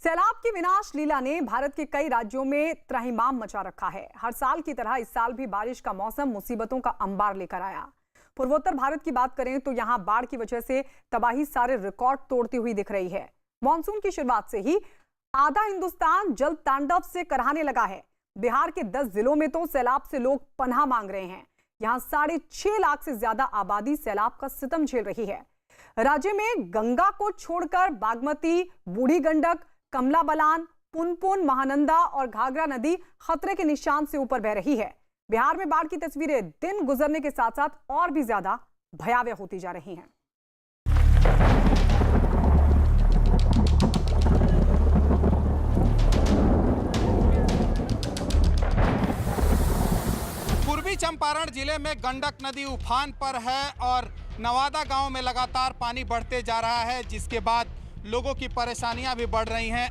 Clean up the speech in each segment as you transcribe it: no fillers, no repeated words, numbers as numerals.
सैलाब की विनाश लीला ने भारत के कई राज्यों में त्राहिमाम मचा रखा है। हर साल की तरह इस साल भी बारिश का मौसम मुसीबतों का अंबार लेकर आया। पूर्वोत्तर भारत की बात करें तो यहां बाढ़ की वजह से तबाही सारे रिकॉर्ड तोड़ती हुई दिख रही है। मानसून की शुरुआत से ही आधा हिंदुस्तान जल तांडव से कराहने लगा है। बिहार के 10 जिलों में तो सैलाब से लोग पनाह मांग रहे हैं। यहां 6.5 लाख से ज्यादा आबादी सैलाब का सितम झेल रही है। राज्य में गंगा को छोड़कर बागमती, बूढ़ी गंडक, कमला बलान, पुनपुन, महानंदा और घाघरा नदी खतरे के निशान से ऊपर बह रही है। बिहार में बाढ़ की तस्वीरें दिन गुजरने के साथ साथ और भी ज्यादा भयावह होती जा रही हैं। पूर्वी चंपारण जिले में गंडक नदी उफान पर है और नवादा गांव में लगातार पानी बढ़ते जा रहा है, जिसके बाद लोगों की परेशानियां भी बढ़ रही हैं।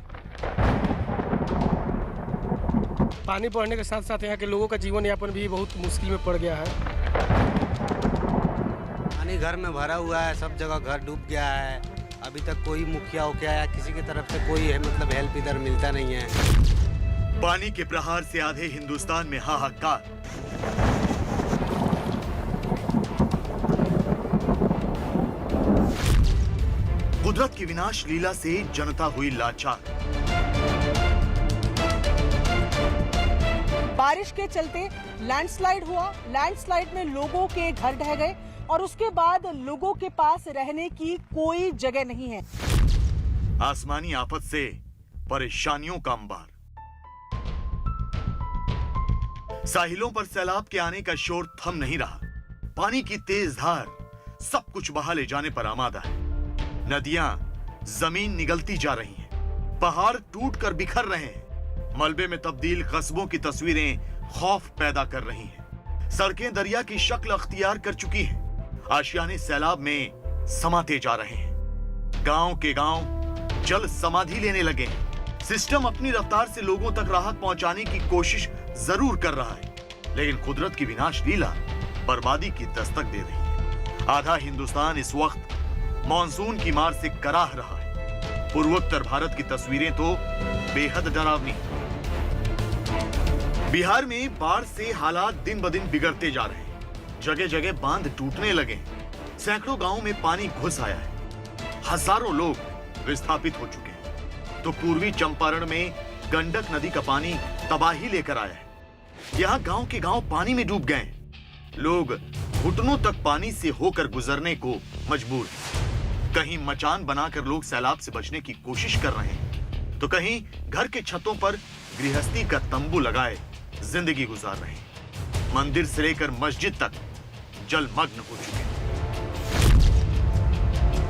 पानी बढ़ने के साथ साथ यहाँ के लोगों का जीवन यापन भी बहुत मुश्किल में पड़ गया है। पानी घर में भरा हुआ है, सब जगह घर डूब गया है। अभी तक कोई मुखिया हो गया या किसी की तरफ से कोई है मतलब हेल्प इधर मिलता नहीं है। पानी के प्रहार से आधे हिंदुस्तान में हाहाकार। कुदरत की विनाश लीला से जनता हुई लाचार। बारिश के चलते लैंडस्लाइड हुआ। लैंडस्लाइड में लोगों के घर ढह गए और उसके बाद लोगों के पास रहने की कोई जगह नहीं है। आसमानी आफत से परेशानियों का अंबार। साहिलों पर सैलाब के आने का शोर थम नहीं रहा। पानी की तेज धार सब कुछ बहा ले जाने पर आमादा है। नदियां जमीन निगलती जा रही हैं। पहाड़ टूटकर बिखर रहे हैं। मलबे में तब्दील कस्बों की तस्वीरें खौफ पैदा कर रही हैं। सड़कें दरिया की शक्ल अख्तियार कर चुकी हैं। आशियाने सैलाब में समाते जा रहे हैं। गांव के गांव जल समाधि लेने लगे हैं। सिस्टम अपनी रफ्तार से लोगों तक राहत पहुंचाने की कोशिश जरूर कर रहा है, लेकिन कुदरत की विनाश लीला बर्बादी की दस्तक दे रही है। आधा हिंदुस्तान इस वक्त मानसून की मार से कराह रहा है। पूर्वोत्तर भारत की तस्वीरें तो बेहद डरावनी हैं। बिहार में बाढ़ से हालात दिन ब दिन बिगड़ते जा रहे हैं। जगह जगह बांध टूटने लगे हैं। सैकड़ों गांवों में पानी घुस आया है। हजारों लोग विस्थापित हो चुके हैं। तो पूर्वी चंपारण में गंडक नदी का पानी तबाही लेकर आया है। यहाँ गांव के गांव पानी में डूब गए हैं। लोग घुटनों तक पानी से होकर गुजरने को मजबूर हैं। कहीं मचान बनाकर लोग सैलाब से बचने की कोशिश कर रहे हैं, तो कहीं घर के छतों पर गृहस्थी का तंबू लगाए जिंदगी गुजार रहे हैं। मंदिर से लेकर मस्जिद तक जलमग्न हो चुके हैं।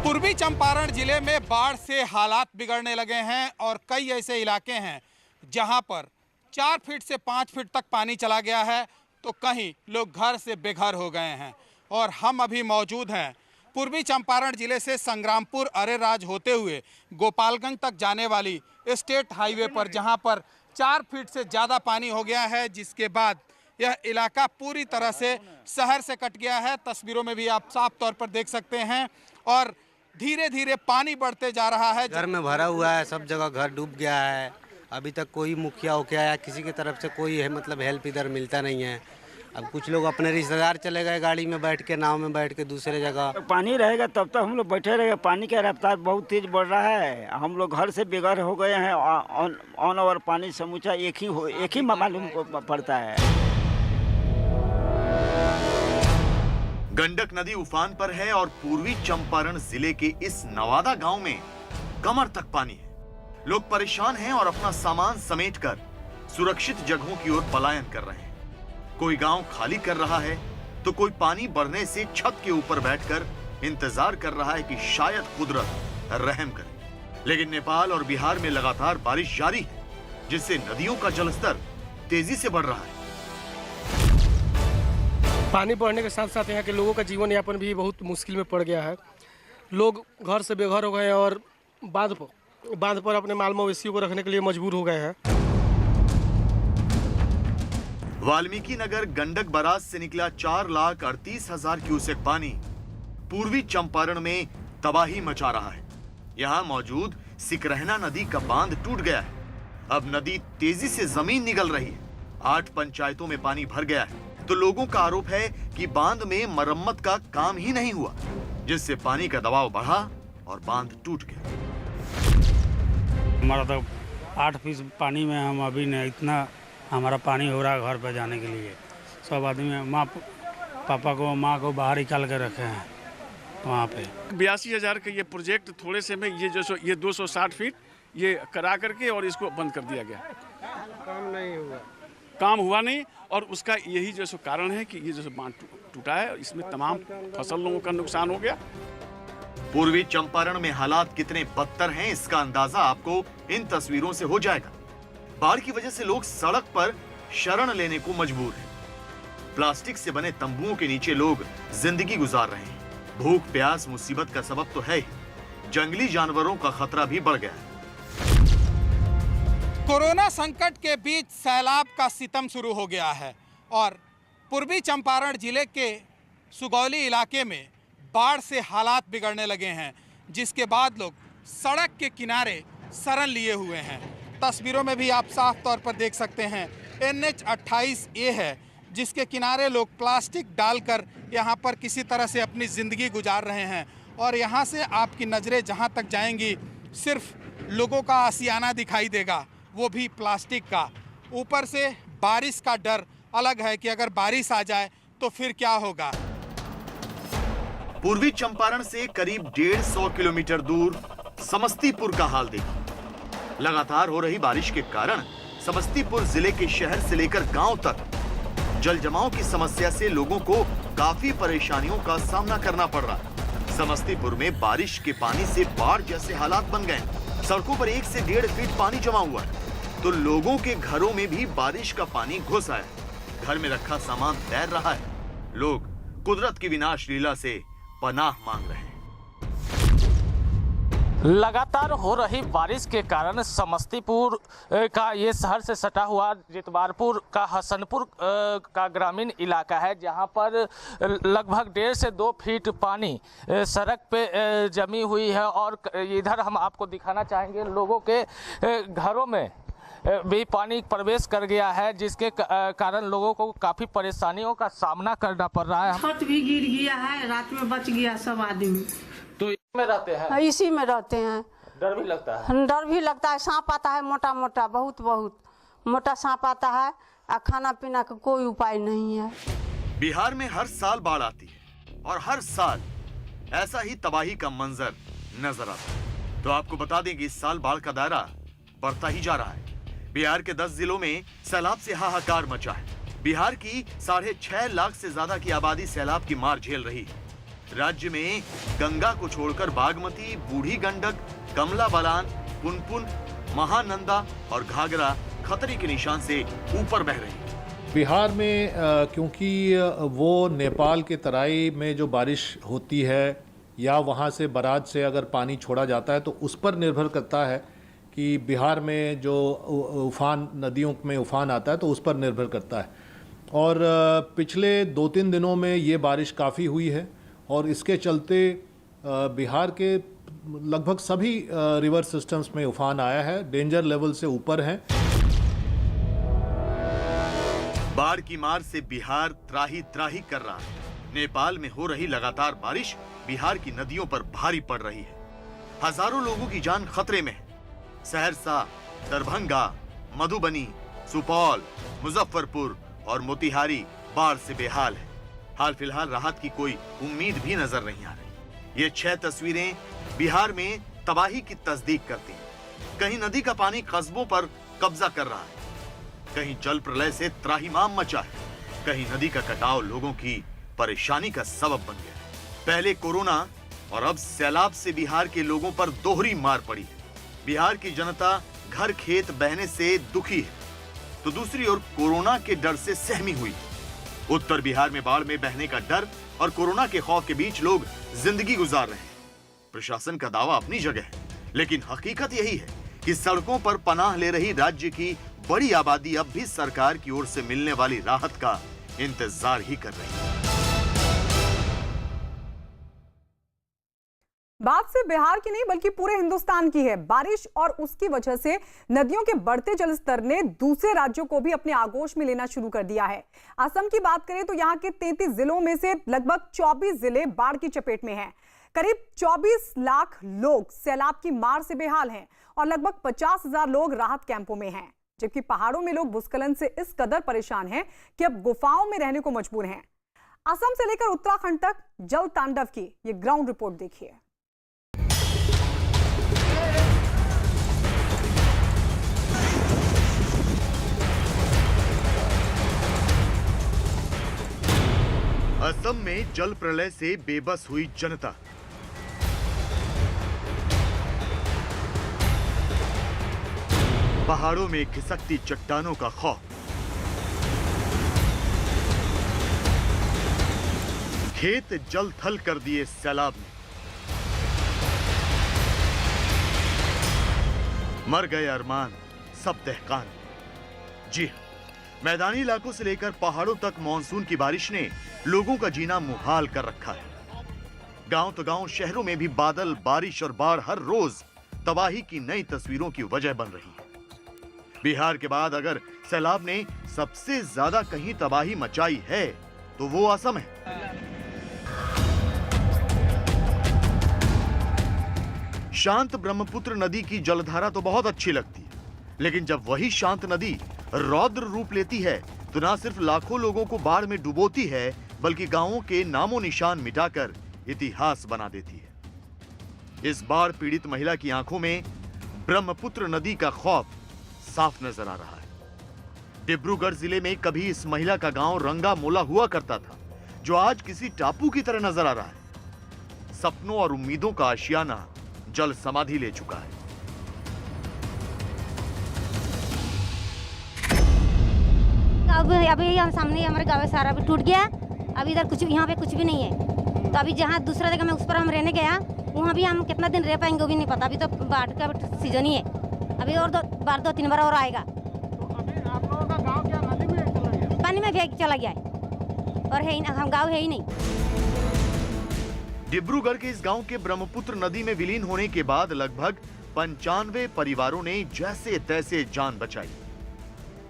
पूर्वी चंपारण जिले में बाढ़ से हालात बिगड़ने लगे हैं और कई ऐसे इलाके हैं जहां पर 4 फीट से 5 फीट तक पानी चला गया है, तो कहीं लोग घर से बेघर हो गए हैं। और हम अभी मौजूद हैं पूर्वी चंपारण जिले से संग्रामपुर अरेराज होते हुए गोपालगंज तक जाने वाली स्टेट हाईवे पर, जहां पर 4 फीट से ज़्यादा पानी हो गया है, जिसके बाद यह इलाका पूरी तरह से शहर से कट गया है। तस्वीरों में भी आप साफ तौर पर देख सकते हैं और धीरे धीरे पानी बढ़ते जा रहा है। घर में भरा हुआ है, सब जगह घर डूब गया है। अभी तक कोई मुखिया हो गया या किसी की तरफ से कोई है मतलब हेल्प इधर मिलता नहीं है। अब कुछ लोग अपने रिश्तेदार चले गए गाड़ी में बैठ के, नाव में बैठ के दूसरे जगह। पानी रहेगा तब तक हम लोग बैठे रहेंगे। पानी का रफ्तार बहुत तेज बढ़ रहा है। हम लोग घर से बेघर हो गए हैं। ऑन और पानी समूचा एक ही मालूम पड़ता है। गंडक नदी उफान पर है और पूर्वी चंपारण जिले के इस नवादा गांव में कमर तक पानी है। लोग परेशान हैं और अपना सामान समेटकर सुरक्षित जगहों की ओर पलायन कर रहे हैं। कोई गांव खाली कर रहा है, तो कोई पानी बढ़ने से छत के ऊपर बैठकर इंतजार कर रहा है कि शायद कुदरत रहम करे। लेकिन नेपाल और बिहार में लगातार बारिश जारी है, जिससे नदियों का जलस्तर तेजी से बढ़ रहा है। पानी बढ़ने के साथ साथ यहाँ के लोगों का जीवन यापन भी बहुत मुश्किल में पड़ गया है। लोग घर से बेघर हो गए हैं और बांध पर अपने माल मवेशियों को रखने के लिए मजबूर हो गए हैं। वाल्मीकि नगर गंडक बराज से निकला 4,38,000 क्यूसेक पानी पूर्वी चंपारण में तबाही मचा रहा है। यहाँ मौजूद सिकरहना नदी का बांध टूट गया है। अब नदी तेजी से जमीन निगल रही है। 8 पंचायतों में पानी भर गया है, तो लोगों का आरोप है कि बांध में मरम्मत का काम ही नहीं हुआ, जिससे पानी का दबाव बढ़ा और बांध टूट गया। हमारा तो 8 फीट पानी में हम अभी नहीं, इतना हमारा पानी हो रहा है घर पर जाने के लिए। सब आदमी माँ पापा को माँ को बाहर निकाल कर रखे हैं वहाँ पे। 82,000 का ये प्रोजेक्ट थोड़े से में ये 260 फीट ये करा करके और इसको बंद कर दिया गया। काम हुआ नहीं और उसका यही जो कारण है कि ये जो बांध टूटा है, इसमें तमाम फसल लोगों का नुकसान हो गया। पूर्वी चंपारण में हालात कितने बदतर हैं, इसका अंदाजा आपको इन तस्वीरों से हो जाएगा। बाढ़ की वजह से लोग सड़क पर शरण लेने को मजबूर हैं। प्लास्टिक से बने तंबुओं के नीचे लोग जिंदगी गुजार रहे हैं। भूख प्यास मुसीबत का सबब तो है ही, जंगली जानवरों का खतरा भी बढ़ गया है। कोरोना संकट के बीच सैलाब का सितम शुरू हो गया है और पूर्वी चंपारण जिले के सुगौली इलाके में बाढ़ से हालात बिगड़ने लगे हैं, जिसके बाद लोग सड़क के किनारे शरण लिए हुए हैं। तस्वीरों में भी आप साफ तौर पर देख सकते हैं NH 28A है, जिसके किनारे लोग प्लास्टिक डालकर यहाँ पर किसी तरह से अपनी ज़िंदगी गुजार रहे हैं। और यहाँ से आपकी नज़रें जहाँ तक जाएंगी सिर्फ लोगों का आशियाना दिखाई देगा, वो भी प्लास्टिक का। ऊपर से बारिश का डर अलग है कि अगर बारिश आ जाए तो फिर क्या होगा। पूर्वी चंपारण से करीब 150 किलोमीटर दूर समस्तीपुर का हाल देखिए। लगातार हो रही बारिश के कारण समस्तीपुर जिले के शहर से लेकर गांव तक जल जमाव की समस्या से लोगों को काफी परेशानियों का सामना करना पड़ रहा है। समस्तीपुर में बारिश के पानी से बाढ़ जैसे हालात बन गए। सड़कों पर 1 से 1.5 फीट पानी जमा हुआ है, तो लोगों के घरों में भी बारिश का पानी घुस आया है। घर में रखा सामान तैर रहा है। लोग कुदरत की विनाश लीला से पनाह मांग रहे हैं। लगातार हो रही बारिश के कारण समस्तीपुर का ये शहर से सटा हुआ जितवारपुर का हसनपुर का ग्रामीण इलाका है, जहां पर लगभग 1.5 से 2 फीट पानी सड़क पे जमी हुई है। और इधर हम आपको दिखाना चाहेंगे लोगों के घरों में भी पानी प्रवेश कर गया है, जिसके कारण लोगों को काफ़ी परेशानियों का सामना करना पड़ रहा है। छत भी गिर गया है, रात में बच गया सब आदमी। तो इसमें रहते हैं? इसी में रहते हैं। डर भी लगता है? डर भी लगता है। सांप आता है मोटा मोटा, बहुत मोटा सांप आता है और खाना पीना का कोई उपाय नहीं है। बिहार में हर साल बाढ़ आती है और हर साल ऐसा ही तबाही का मंजर नजर आता है। तो आपको बता दें कि इस साल बाढ़ का दायरा बढ़ता ही जा रहा है। बिहार के 10 जिलों में सैलाब से हाहाकार मचा है। बिहार की 6.5 लाख से ज्यादा की आबादी सैलाब की मार झेल रही है। राज्य में गंगा को छोड़कर बागमती, बूढ़ी गंडक, कमला बलान, पुनपुन, महानंदा और घाघरा खतरे के निशान से ऊपर बह रही है। बिहार में क्योंकि वो नेपाल के तराई में जो बारिश होती है या वहाँ से बराज से अगर पानी छोड़ा जाता है, तो उस पर निर्भर करता है कि बिहार में जो उफान, नदियों में उफान आता है, तो उस पर निर्भर करता है। और पिछले 2-3 दिनों में ये बारिश काफ़ी हुई है और इसके चलते बिहार के लगभग सभी रिवर सिस्टम्स में उफान आया है, डेंजर लेवल से ऊपर हैं। बाढ़ की मार से बिहार त्राही त्राही कर रहा है। नेपाल में हो रही लगातार बारिश बिहार की नदियों पर भारी पड़ रही है। हजारों लोगों की जान खतरे में है। सहरसा, दरभंगा, मधुबनी, सुपौल, मुजफ्फरपुर और मोतिहारी बाढ़ से बेहाल है। हाल फिलहाल राहत की कोई उम्मीद भी नजर नहीं आ रही। ये 6 तस्वीरें बिहार में तबाही की तस्दीक करती हैं। कहीं नदी का पानी कस्बों पर कब्जा कर रहा है, कहीं जल प्रलय से त्राहिमाम मचा है, कहीं नदी का कटाव लोगों की परेशानी का सबब बन गया है। पहले कोरोना और अब सैलाब से बिहार के लोगों पर दोहरी मार पड़ी है। बिहार की जनता घर खेत बहने से दुखी है, तो दूसरी ओर कोरोना के डर से सहमी हुई है। उत्तर बिहार में बाढ़ में बहने का डर और कोरोना के खौफ के बीच लोग जिंदगी गुजार रहे हैं। प्रशासन का दावा अपनी जगह है, लेकिन हकीकत यही है कि सड़कों पर पनाह ले रही राज्य की बड़ी आबादी अब भी सरकार की ओर से मिलने वाली राहत का इंतजार ही कर रही है। बात सिर्फ बिहार की नहीं बल्कि पूरे हिंदुस्तान की है। बारिश और उसकी वजह से नदियों के बढ़ते जलस्तर ने दूसरे राज्यों को भी अपने आगोश में लेना शुरू कर दिया है। असम की बात करें तो यहाँ के 33 जिलों में से लगभग 24 जिले बाढ़ की चपेट में हैं। करीब 24 लाख लोग सैलाब की मार से बेहाल हैं और लगभग 50,000 लोग राहत कैंपों में हैं, जबकि पहाड़ों में लोग भूस्खलन से इस कदर परेशान हैं कि अब गुफाओं में रहने को मजबूर हैं। असम से लेकर उत्तराखंड तक जल तांडव की ये ग्राउंड रिपोर्ट देखिए। असम में जल प्रलय से बेबस हुई जनता। पहाड़ों में खिसकती चट्टानों का खौफ, खेत जल थल कर दिए सैलाब ने, मर गए अरमान सब दहकान। जी हां, मैदानी इलाकों से लेकर पहाड़ों तक मानसून की बारिश ने लोगों का जीना मुहाल कर रखा है। गांव तो गांव, शहरों में भी बादल, बारिश और बाढ़ हर रोज तबाही की नई तस्वीरों की वजह बन रही है। बिहार के बाद अगर सैलाब ने सबसे ज्यादा कहीं तबाही मचाई है तो वो असम है। शांत ब्रह्मपुत्र नदी की जलधारा तो बहुत अच्छी लगती है, लेकिन जब वही शांत नदी रौद्र रूप लेती है तो ना सिर्फ लाखों लोगों को बाढ़ में डुबोती है बल्कि गांवों के नामो निशान मिटाकर इतिहास बना देती है। इस बाढ़ पीड़ित महिला की आंखों में ब्रह्मपुत्र नदी का खौफ साफ नजर आ रहा है। डिब्रूगढ़ जिले में कभी इस महिला का गांव रंगा मोला हुआ करता था, जो आज किसी टापू की तरह नजर आ रहा है। सपनों और उम्मीदों का आशियाना जल समाधि ले चुका है। अभी यहाँ सामने हमारे गाँव सारा अभी टूट गया। अभी इधर कुछ, यहाँ पे कुछ भी नहीं है। तो अभी जहाँ दूसरा जगह में उस पर हम रहने गया, वहाँ भी हम कितना दिन रह पाएंगे वो भी नहीं पता। अभी तो बाढ़ का सीजन ही है, अभी और दो तीन बार और आएगा। तो अभी आप लोगों का गांव क्या नदी में चला गया? पानी में भी चला गया है और है ही, हम गाँव है ही नहीं। डिब्रूगढ़ के इस गांव के ब्रह्मपुत्र नदी में विलीन होने के बाद लगभग 95 परिवारों ने जैसे तैसे जान बचाई।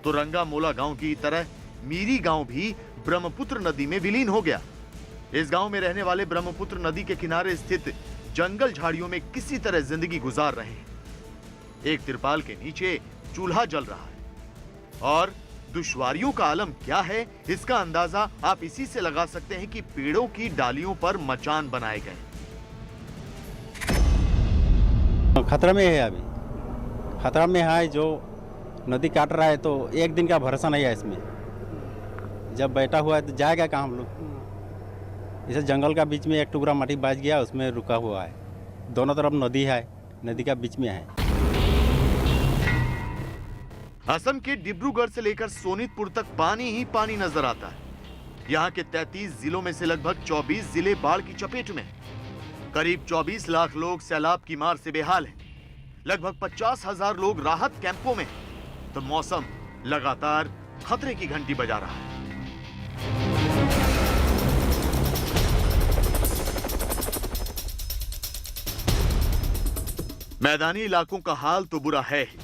तो रंगा मोला गांव की तरह मीरी गांव भी ब्रह्मपुत्र नदी में विलीन हो गया। इस गांव में रहने वाले ब्रह्मपुत्र नदी के किनारे स्थित जंगल झाड़ियों में किसी तरह जिंदगी गुजार रहे हैं। एक तिरपाल के नीचे चूल्हा जल रहा है और दुश्वारियों का आलम क्या है, इसका अंदाजा आप इसी से लगा सकते हैं कि पेड़ों की डालियों पर मचान बनाए गए। खतरा में है, अभी खतरा में है। जो नदी काट रहा है तो एक दिन का भरोसा नहीं है इसमें। जब बैठा हुआ है तो जाएगा कहाँ हम लोग। इसे जंगल का बीच में एक टुकड़ा माटी बच गया, उसमें रुका हुआ है। दोनों तरफ नदी है, नदी का बीच में है। असम के डिब्रूगढ़ से लेकर सोनितपुर तक पानी ही पानी नजर आता है। यहाँ के 33 जिलों में से लगभग 24 जिले बाढ़ की चपेट में हैं। करीब 24 लाख लोग सैलाब की मार से बेहाल हैं। लगभग 50,000 लोग राहत कैंपों में हैं। तो मौसम लगातार खतरे की घंटी बजा रहा है। मैदानी इलाकों का हाल तो बुरा है ही।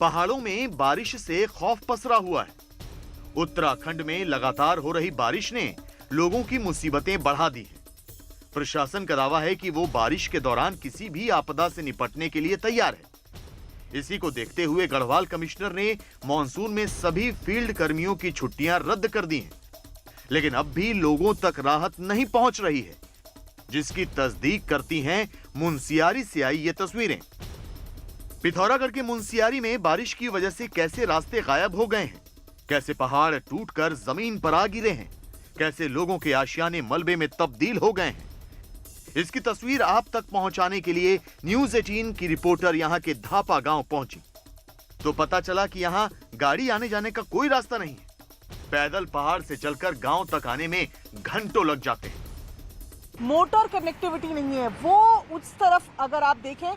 पहाड़ों में बारिश से खौफ पसरा हुआ है। उत्तराखंड में लगातार हो रही बारिश ने लोगों की मुसीबतें बढ़ा दी हैं। प्रशासन का दावा है कि वो बारिश के दौरान किसी भी आपदा से निपटने के लिए तैयार है। इसी को देखते हुए गढ़वाल कमिश्नर ने मॉनसून में सभी फील्ड कर्मियों की छुट्टियां रद्द कर दी हैं। लेकिन अब भी लोगों तक राहत नहीं पहुंच रही है, जिसकी तस्दीक करती हैं मुनस्यारी से आई ये तस्वीरें। पिथौरागढ़ के मुनस्यारी में बारिश की वजह से कैसे रास्ते गायब हो गए हैं, कैसे पहाड़ टूटकर जमीन पर आ गिरे हैं, कैसे लोगों के आशियाने मलबे में तब्दील हो गए हैं। इसकी तस्वीर आप तक पहुंचाने के लिए न्यूज 18 की रिपोर्टर यहां के धापा गांव पहुंची तो पता चला कि यहां गाड़ी आने जाने का कोई रास्ता नहीं है। पैदल पहाड़ से चलकर गांव तक आने में घंटों लग जाते हैं। मोटर कनेक्टिविटी नहीं है। वो उस तरफ अगर आप देखें,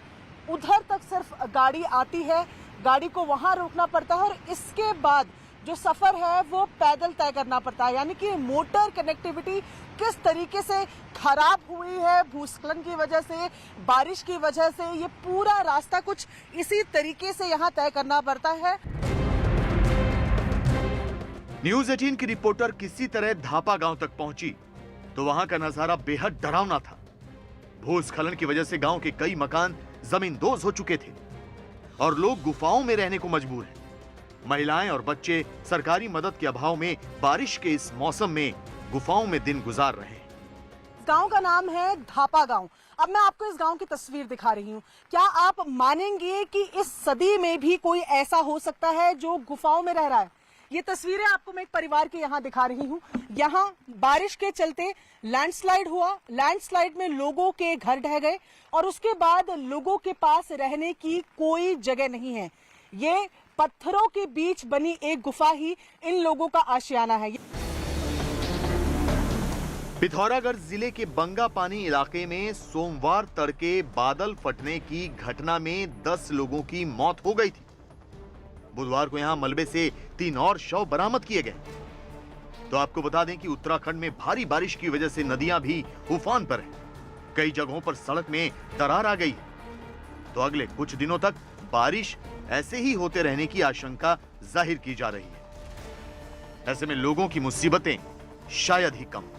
उधर तक सिर्फ गाड़ी आती है, गाड़ी को वहां रोकना पड़ता है और इसके बाद जो सफर है वो पैदल तय करना पड़ता है। यानी कि मोटर कनेक्टिविटी किस तरीके से खराब हुई है भूस्खलन की वजह से, बारिश की वजह से, ये पूरा रास्ता कुछ इसी तरीके से यहाँ तय करना पड़ता है। न्यूज 18 की रिपोर्टर किसी तरह धापा गांव तक पहुंची तो वहां का नजारा बेहद डरावना था। भूस्खलन की वजह से गांव के कई मकान जमींदोज हो चुके थे और लोग गुफाओं में रहने को मजबूर हैं। महिलाएं और बच्चे सरकारी मदद के अभाव में बारिश के इस मौसम में गुफाओं में दिन गुजार रहे हैं। गांव का नाम है धापा गांव। अब मैं आपको इस गांव की तस्वीर दिखा रही हूँ। क्या आप मानेंगे कि इस सदी में भी कोई ऐसा हो सकता है जो गुफाओं में रह रहा है? ये तस्वीरें आपको मैं एक परिवार के यहाँ दिखा रही हूँ। यहाँ बारिश के चलते लैंडस्लाइड हुआ। लैंडस्लाइड में लोगों के घर ढह गए और उसके बाद लोगों के पास रहने की कोई जगह नहीं है। ये पत्थरों के बीच बनी एक गुफा ही इन लोगों का आशियाना है। पिथौरागढ़ जिले के बंगापानी इलाके में सोमवार तड़के बादल फटने की घटना में 10 लोगों की मौत हो गई थी। बुधवार को यहां मलबे से 3 और शव बरामद किए गए। तो आपको बता दें कि उत्तराखंड में भारी बारिश की वजह से नदियां भी उफान पर हैं। कई जगहों पर सड़क में दरार आ गई है। तो अगले कुछ दिनों तक बारिश ऐसे ही होते रहने की आशंका जाहिर की जा रही है। ऐसे में लोगों की मुसीबतें शायद ही कम।